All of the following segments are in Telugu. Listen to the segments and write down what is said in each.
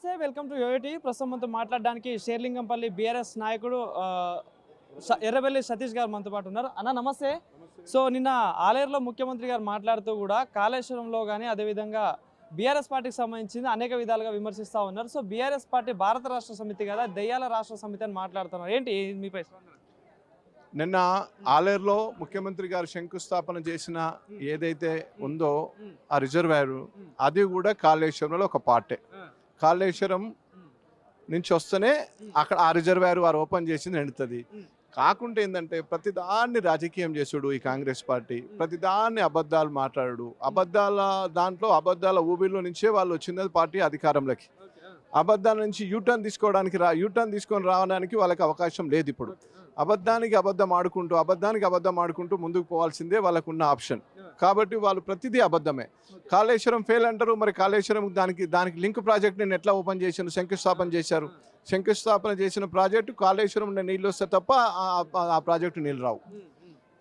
నమస్తే, వెల్కమ్ టు యోయోటి. ప్రస్తుతం మనతో మాట్లాడడానికి షేర్లింగంపల్లి బీఆర్ఎస్ నాయకుడు ఎర్రబెల్లి సతీష్ గారు మనతో పాటు ఉన్నారు. అన్న నమస్తే. సో నిన్న ఆలేరులో ముఖ్యమంత్రి గారు మాట్లాడుతూ కూడా కాళేశ్వరంలో కానీ అదేవిధంగా బీఆర్ఎస్ పార్టీకి సంబంధించింది అనేక విధాలుగా విమర్శిస్తూ ఉన్నారు. సో బీఆర్ఎస్ పార్టీ భారత రాష్ట్ర సమితి కదా, దెయ్యాల రాష్ట్ర సమితి అని మాట్లాడుతున్నారు. ఏంటి మీపై? నిన్న ఆలేరులో ముఖ్యమంత్రి గారు శంకుస్థాపన చేసిన ఏదైతే ఉందో ఆ రిజర్వాయర్, అది కూడా కాళేశ్వరంలో ఒక పార్టే. కాళేశ్వరం నుంచి వస్తేనే అక్కడ ఆ రిజర్వాయర్ వారు ఓపెన్ చేసింది నిండుతుంది. కాకుండా ఏంటంటే ప్రతిదాన్ని రాజకీయం చేసుడు ఈ కాంగ్రెస్ పార్టీ, ప్రతిదాన్ని అబద్ధాలు మాట్లాడు, అబద్ధాల ఊబిలో నుంచే వాళ్ళు వచ్చినది పార్టీ అధికారంలోకి. అబద్ధాల నుంచి యూటర్న్ తీసుకొని రావడానికి వాళ్ళకి అవకాశం లేదు. ఇప్పుడు అబద్ధానికి అబద్ధం ఆడుకుంటూ ముందుకు పోవాల్సిందే వాళ్ళకున్న ఆప్షన్. కాబట్టి వాళ్ళు ప్రతిదీ అబద్ధమే. కాళేశ్వరం ఫెయిల్ అంటారు, మరి కాళేశ్వరం దానికి లింక్ ప్రాజెక్ట్ నేను ఎట్లా ఓపెన్ చేశాను, శంకుస్థాపన చేసిన ప్రాజెక్టు కాళేశ్వరం నీళ్ళు వస్తే తప్ప ఆ ప్రాజెక్టు నీళ్ళు రావు.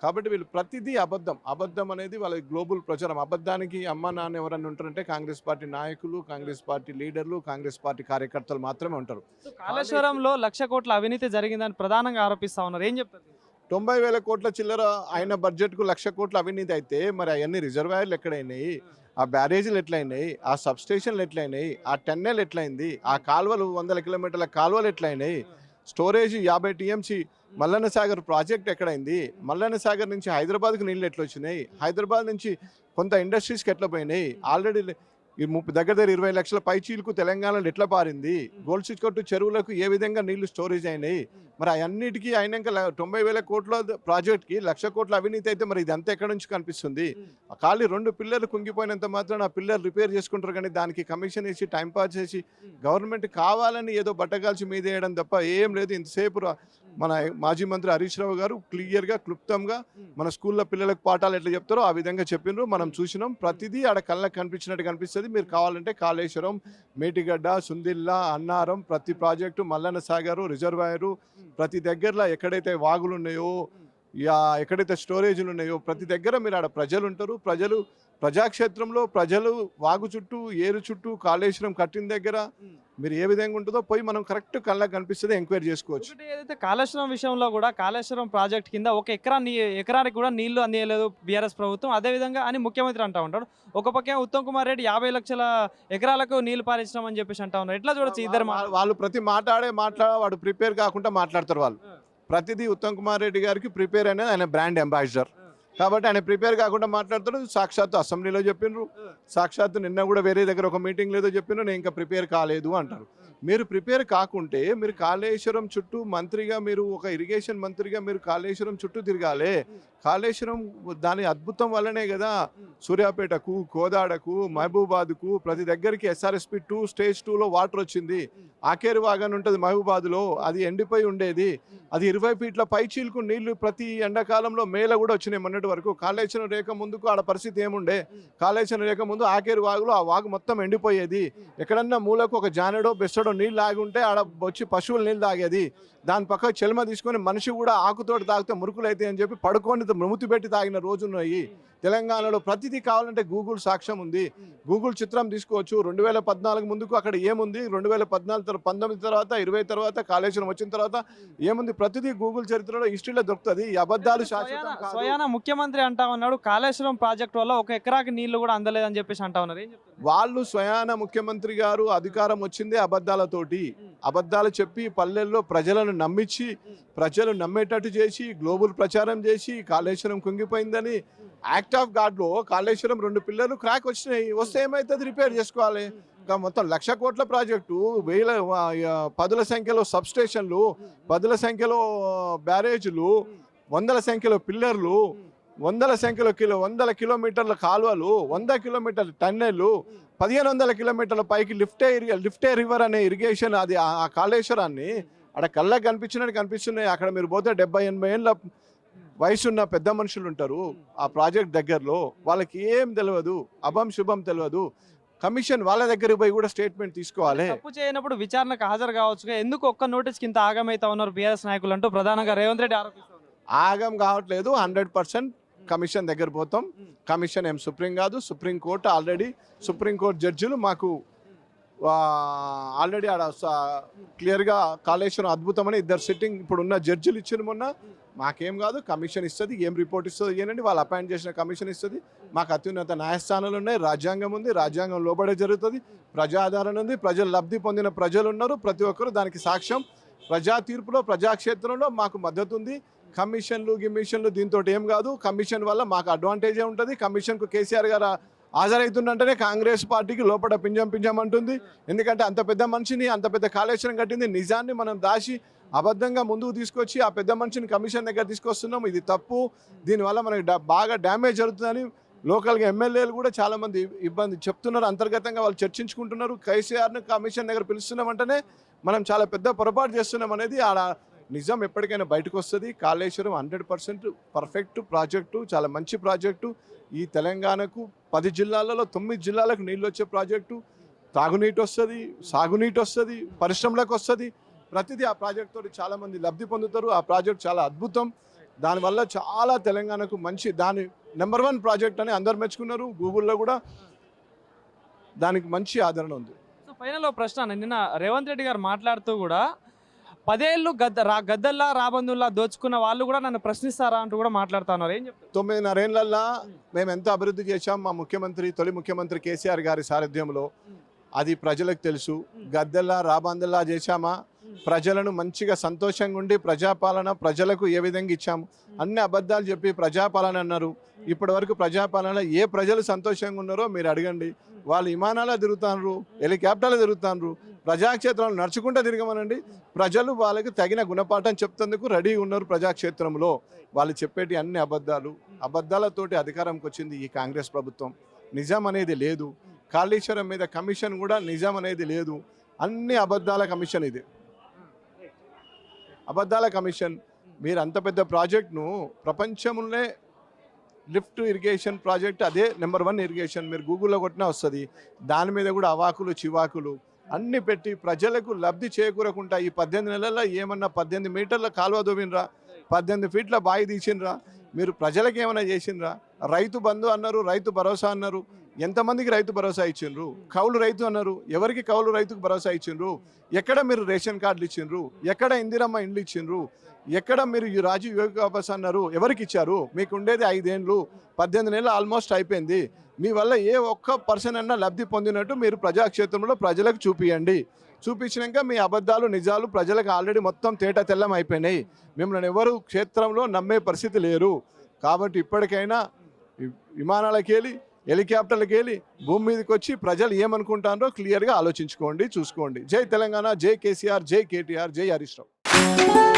కాబట్టి వీళ్ళు ప్రతిదీ అబద్ధం అనేది వాళ్ళ గ్లోబల్ ప్రచారం. అబద్ధానికి అమ్మ నాన్న ఎవరన్నా ఉంటారంటే కాంగ్రెస్ పార్టీ నాయకులు, కాంగ్రెస్ పార్టీ లీడర్లు, కాంగ్రెస్ పార్టీ కార్యకర్తలు మాత్రమే ఉంటారు. కాళేశ్వరంలో 1,00,000 కోట్ల అవినీతి జరిగిందని ప్రధానంగా ఆరోపిస్తా ఉన్నారు. ఏం చెప్తారు? 90,000 కోట్ల చిల్లర ఆయన బడ్జెట్కు 1,00,000 కోట్ల అవినీతి అయితే మరి అవన్నీ రిజర్వాయర్లు ఎక్కడైనాయి, ఆ బ్యారేజీలు ఎట్లయినాయి, ఆ సబ్ స్టేషన్లు ఎట్లయినాయి, ఆ టన్నెల్ ఎట్లయింది, ఆ కాలువలు 100 కిలోమీటర్ల కాలువలు ఎట్లయినాయి, storage 50 TMC Mallanna Sagar project ఎక్కడైంది, మల్లన్న సాగర్ నుంచి హైదరాబాద్కు నీళ్ళు ఎట్లా వచ్చినాయి, హైదరాబాద్ నుంచి కొంత ఇండస్ట్రీస్కి ఎట్లా పోయినాయి, ఆల్రెడీ ఈ దగ్గర 20 లక్షల పైచీలకు తెలంగాణలో ఎట్లా పారింది, గోల్చికొట్టు చెరువులకు ఏ విధంగా నీళ్లు స్టోరేజ్ అయినాయి, మరి అన్నిటికీ అయినాక 90,000 కోట్ల ప్రాజెక్ట్కి 1,00,000 కోట్ల అవినీతి అయితే మరి ఇది అంతా ఎక్కడి నుంచి కనిపిస్తుంది? ఖాళీ 2 పిల్లర్లు కుంగిపోయినంత మాత్రం ఆ పిల్లర్ రిపేర్ చేసుకుంటారు, కానీ దానికి కమిషన్ వేసి టైంపాస్ చేసి గవర్నమెంట్ కావాలని ఏదో బట్టగాల్చి మీద వేయడం తప్ప ఏం లేదు. ఇంతసేపు మన మాజీ మంత్రి హరీష్ రావు గారు క్లియర్గా క్లుప్తంగా మన స్కూల్లో పిల్లలకు పాఠాలు ఎట్లా చెప్తారో ఆ విధంగా చెప్పినారు. మనం చూసినాం. ప్రతిదీ ఆడ కళ్ళకు కనిపించినట్టు కనిపిస్తుంది. మీరు కావాలంటే కాళేశ్వరం, మేటిగడ్డ, సుందిల్లా, అన్నారం, ప్రతి ప్రాజెక్టు, మల్లన్న సాగరు, రిజర్వాయరు, ప్రతి దగ్గరలో ఎక్కడైతే వాగులు ఉన్నాయో, ఎక్కడైతే స్టోరేజ్లు ఉన్నాయో ప్రతి దగ్గర మీరు ఆడ ప్రజలు ఉంటారు. ప్రజాక్షేత్రంలో ప్రజలు వాగు చుట్టూ, ఏరు చుట్టూ, కాళేశ్వరం కట్టిన దగ్గర మీరు ఏ విధంగా ఉంటుందో పోయి మనం కరెక్ట్ కళ్ళకి కనిపిస్తుంది ఎంక్వైరీ చేసుకోవచ్చు. ఏదైతే కాళేశ్వరం విషయంలో కూడా కాళేశ్వరం ప్రాజెక్ట్ కింద ఒక ఎకరానికి కూడా నీళ్లు అందియలేదు బీఆర్ఎస్ ప్రభుత్వం, అదేవిధంగా అని ముఖ్యమంత్రి అంటా ఉంటాడు. ఒక పక్క ఉత్తమ్ కుమార్ రెడ్డి 50 లక్షల ఎకరాలకు నీళ్లు పారించడం చెప్పేసి అంటా ఉన్నారు. ఎట్లా చూడొచ్చు? ఇద్దరు వాళ్ళు ప్రతి వాడు ప్రిపేర్ కాకుండా మాట్లాడతారు. వాళ్ళు ప్రతిదీ ఉత్తమ్ కుమార్ రెడ్డి గారికి ప్రిపేర్ అనేది ఆయన బ్రాండ్ అంబాసిడర్ కాబట్టి ఆయన ప్రిపేర్ కాకుండా మాట్లాడుతారు. సాక్షాత్తు అసెంబ్లీలో చెప్పినారు, సాక్షాత్తు నిన్న కూడా వేరే దగ్గర ఒక మీటింగ్ లేదో చెప్పినారు, నేను ఇంకా ప్రిపేర్ కాలేదు అంటారు. మీరు ప్రిపేర్ కాకుంటే మీరు కాళేశ్వరం చుట్టూ మంత్రిగా, మీరు ఒక ఇరిగేషన్ మంత్రిగా మీరు కాళేశ్వరం చుట్టూ తిరగాలి. కాళేశ్వరం దాని అద్భుతం వల్లనే కదా సూర్యాపేటకు, కోదాడకు, మహబూబాద్కు ప్రతి దగ్గరికి SRSP 2 స్టేజ్ 2లో వాటర్ వచ్చింది. ఆకేరు వాగన్ ఉంటుంది మహబూబాద్లో, అది ఎండిపోయి ఉండేది. అది 20 ఫీట్ల పైచీలకు నీళ్లు ప్రతి ఎండాకాలంలో మేల కూడా వచ్చినాయి మొన్నటి వరకు. కాళేశ్వరం రేఖ ముందుకు ఆడ పరిస్థితి ఏముండే? కాళేశ్వరం రేఖ ముందు ఆకేరు వాగులో ఆ వాగు మొత్తం ఎండిపోయేది. ఎక్కడన్నా మూలకు ఒక జానడో బెస్సడో నీళ్ళు ఆగి ఉంటే ఆడ వచ్చి పశువులు నీళ్ళు తాగేది. దాని పక్క చెల్మ తీసుకొని మనిషి కూడా ఆకుతోటి తాగితే మురుకులు అయితే అని చెప్పి పడుకొని మృతి పెట్టి తాగిన రోజున్నాయి. తెలంగాణలో ప్రతిదీ కావాలంటే గూగుల్ సాక్ష్యం ఉంది. గూగుల్ చిత్రం తీసుకోవచ్చు. 2014 ముందుకు అక్కడ ఏముంది, 2014 19 తర్వాత 20 తర్వాత కాళేశ్వరం వచ్చిన తర్వాత ఏముంది, ప్రతిదీ గూగుల్ చరిత్రలో హిస్టరీలో దొరుకుతుంది. ఈ అబద్ధాలు స్వయాన ముఖ్యమంత్రి అంటా ఉన్నాడు కాళేశ్వరం ప్రాజెక్ట్ వల్ల 1 ఎకరాకి నీళ్లు కూడా అందలేదని చెప్పేసి అంటా ఉన్నారు. వాళ్ళు స్వయాన ముఖ్యమంత్రి గారు అధికారం వచ్చిందే అబద్ధాలతోటి. అబద్ధాలు చెప్పి పల్లెల్లో ప్రజలను నమ్మించి, ప్రజలు నమ్మేటట్టు చేసి, గ్లోబల్ ప్రచారం చేసి కాళేశ్వరం కుంగిపోయిందని. యాక్ట్ ఆఫ్ గాడ్లో కాళేశ్వరం 2 పిల్లర్లు క్రాక్ వచ్చినాయి. వస్తే ఏమవుతుంది? రిపేర్ చేసుకోవాలి. మొత్తం 1,00,000 కోట్ల ప్రాజెక్టు, 10,000 సంఖ్యలో సబ్ స్టేషన్లు, 10,000 సంఖ్యలో బ్యారేజ్లు, 100 సంఖ్యలో పిల్లర్లు, 100 కిలోమీటర్ల కాలువలు, 100 కిలోమీటర్ల టన్నెళ్ళు, 1,500 కిలోమీటర్ల పైకి లిఫ్టే రివర్ అనే ఇరిగేషన్. అది ఆ కాళేశ్వరాన్ని అక్కడ కళ్ళకి కనిపిస్తున్నాయి. అక్కడ మీరు పోతే 70-80 ఏళ్ళ వయసున్న పెద్ద మనుషులు ఉంటారు ఆ ప్రాజెక్ట్ దగ్గరలో. వాళ్ళకి ఏం తెలియదు, అభం శుభం తెలియదు. కమిషన్ వాళ్ళ దగ్గరికి పోయి కూడా స్టేట్మెంట్ తీసుకోవాలి. తప్పు చేయనప్పుడు విచారణకు హాజరు కావచ్చు. ఎందుకు ఒక్క నోటీస్కి ఇంత ఆగమైతా ఉన్నారు బీఆర్ఎస్ నాయకులు అంటూ ప్రధానంగా రేవంత్ రెడ్డి ఆరోపిస్తున్నారు. ఆగం కావట్లేదు. 100% కమిషన్ దగ్గర పోతాం. కమిషన్ ఏం సుప్రీం కాదు, సుప్రీంకోర్టు ఆల్రెడీ సుప్రీంకోర్టు జడ్జిలు మాకు ఆల్రెడీ ఆడ క్లియర్గా కాళేశ్వరం అద్భుతమని ఇద్దరు సిట్టింగ్ ఇప్పుడు ఉన్న జడ్జిలు ఇచ్చిన మొన్న మాకేం కాదు కమిషన్ ఇస్తుంది, ఏం రిపోర్ట్ ఇస్తుంది ఏనండి, వాళ్ళు అపాయింట్ చేసిన కమిషన్ ఇస్తుంది, మాకు అత్యున్నత న్యాయస్థానాలు ఉన్నాయి, రాజ్యాంగం ఉంది, రాజ్యాంగం లోబడే జరుగుతుంది, ప్రజాదరణ ఉంది, ప్రజలు లబ్ధి పొందిన ప్రజలు ఉన్నారు, ప్రతి ఒక్కరు దానికి సాక్ష్యం. ప్రజా తీర్పులో ప్రజాక్షేత్రంలో మాకు మద్దతు ఉంది. కమిషన్లు దీంతో ఏం కాదు. కమిషన్ వల్ల మాకు అడ్వాంటేజే ఉంటుంది. కమిషన్కు కేసీఆర్ గారు హాజరవుతుందంటేనే కాంగ్రెస్ పార్టీకి లోపల పింజం అంటుంది. ఎందుకంటే అంత పెద్ద మనిషిని, అంత పెద్ద కాళేశ్వరం కట్టింది, నిజాన్ని మనం దాచి అబద్ధంగా ముందుకు తీసుకొచ్చి ఆ పెద్ద మనిషిని కమిషన్ దగ్గర తీసుకొస్తున్నాం. ఇది తప్పు. దీనివల్ల మనకి బాగా డ్యామేజ్ జరుగుతుందని లోకల్గా ఎమ్మెల్యేలు కూడా చాలామంది ఇబ్బంది చెప్తున్నారు. అంతర్గతంగా వాళ్ళు చర్చించుకుంటున్నారు. కేసీఆర్ను కమిషన్ దగ్గర పిలుస్తున్నామంటేనే మనం చాలా పెద్ద పొరపాటు చేస్తున్నాం అనేది ఆడ నిజం ఎప్పటికైనా బయటకు వస్తుంది. కాళేశ్వరం 100% పర్ఫెక్ట్ ప్రాజెక్టు, చాలా మంచి ప్రాజెక్టు. ఈ తెలంగాణకు 10 జిల్లాలలో 9 జిల్లాలకు నీళ్ళు వచ్చే ప్రాజెక్టు. తాగునీటి వస్తుంది, సాగునీటి వస్తుంది, పరిశ్రమలకు వస్తుంది. ప్రతిదీ ఆ ప్రాజెక్ట్ తోటి చాలామంది లబ్ధి పొందుతారు. ఆ ప్రాజెక్ట్ చాలా అద్భుతం. దానివల్ల చాలా తెలంగాణకు మంచి, దాని నెంబర్ 1 ప్రాజెక్ట్ అని అందరు మెచ్చుకున్నారు. గూగుల్లో కూడా దానికి మంచి ఆదరణ ఉంది. సో ఫైనల్ ప్రశ్న, నిన్న రేవంత్ రెడ్డి గారు మాట్లాడుతూ కూడా 10 ఏళ్ళు గద్దల్లా రాబందుల్లా దోచుకున్న వాళ్ళు కూడా నన్ను ప్రశ్నిస్తారా అంటూ కూడా మాట్లాడుతున్నారు. ఏం చెప్తారు? 9.5 ఏళ్లలో మేము ఎంత అభివృద్ధి చేశాం మా తొలి ముఖ్యమంత్రి కేసీఆర్ గారి సారథ్యంలో, అది ప్రజలకు తెలుసు. గద్దల్లా రాబందుల్లా చేశామా? ప్రజలను మంచిగా సంతోషంగా ఉండి ప్రజాపాలన ప్రజలకు ఏ విధంగా ఇచ్చాము? అన్ని అబద్ధాలు చెప్పి ప్రజాపాలన అన్నారు. ఇప్పటి వరకు ప్రజాపాలన ఏ ప్రజలు సంతోషంగా ఉన్నారో మీరు అడగండి. వాళ్ళు విమానాలు తిరుగుతారు, హెలికాప్టర్లు తిరుగుతారు, ప్రజాక్షేత్రంలో నడుచుకుంటూ తిరగమనండి. ప్రజలు వాళ్ళకి తగిన గుణపాఠం చెప్తందుకు రెడీ ఉన్నారు. ప్రజాక్షేత్రంలో వాళ్ళు చెప్పేటి అన్ని అబద్ధాలతోటి అధికారంకి వచ్చింది ఈ కాంగ్రెస్ ప్రభుత్వం. నిజం అనేది లేదు. కాళేశ్వరం మీద కమిషన్ కూడా నిజం అనేది లేదు. అన్ని అబద్ధాల కమిషన్. ఇది అబద్ధాల కమిషన్. మీరు అంత పెద్ద ప్రాజెక్ట్ను ప్రపంచంలోనే లిఫ్ట్ ఇరిగేషన్ ప్రాజెక్ట్, అదే నెంబర్ 1 ఇరిగేషన్. మీరు గూగుల్లో కొట్టినా వస్తుంది. దాని మీద కూడా అవాకులు చివాకులు అన్ని పెట్టి ప్రజలకు లబ్ధి చేకూరకుండా ఈ 18 నెలల్లో ఏమన్నా 18 మీటర్ల కాలువ దోవినరా, 18 ఫీట్ల బావి తీసినరా? మీరు ప్రజలకు ఏమైనా చేసినరా? రైతు బంధు అన్నారు, రైతు భరోసా అన్నారు. ఎంతమందికి రైతు భరోసా ఇచ్చిండ్రు? కౌలు రైతు అన్నారు, ఎవరికి కౌలు రైతుకు భరోసా ఇచ్చిండ్రు? ఎక్కడ మీరు రేషన్ కార్డులు ఇచ్చిండ్రు? ఎక్కడ ఇందిరమ్మ ఇండ్లు ఇచ్చిండ్రు? ఎక్కడ మీరు ఈ రాజీవ్ యోగి వాపస్ అన్నారు, ఎవరికి ఇచ్చారు? మీకు ఉండేది 5 ఏళ్ళు, 18 నెలలు ఆల్మోస్ట్ అయిపోయింది. మీ వల్ల ఏ ఒక్క పర్సన్ అన్నా లబ్ధి పొందినట్టు మీరు ప్రజాక్షేత్రంలో ప్రజలకు చూపియండి. చూపించినాక మీ అబద్ధాలు నిజాలు ప్రజలకు ఆల్రెడీ మొత్తం తేట తెల్లం అయిపోయినాయి. మిమ్మల్ని ఎవరు క్షేత్రంలో నమ్మే పరిస్థితి లేరు. కాబట్టి ఇప్పటికైనా విమానాలకు వెళ్ళి, హెలికాప్టర్లకు వెళ్ళి, భూమి మీదకి వచ్చి ప్రజలు ఏమనుకుంటారో క్లియర్గా ఆలోచించుకోండి, చూసుకోండి. జై తెలంగాణ, జై కేసీఆర్, జై కేటీఆర్, జై హరీష్ రావు.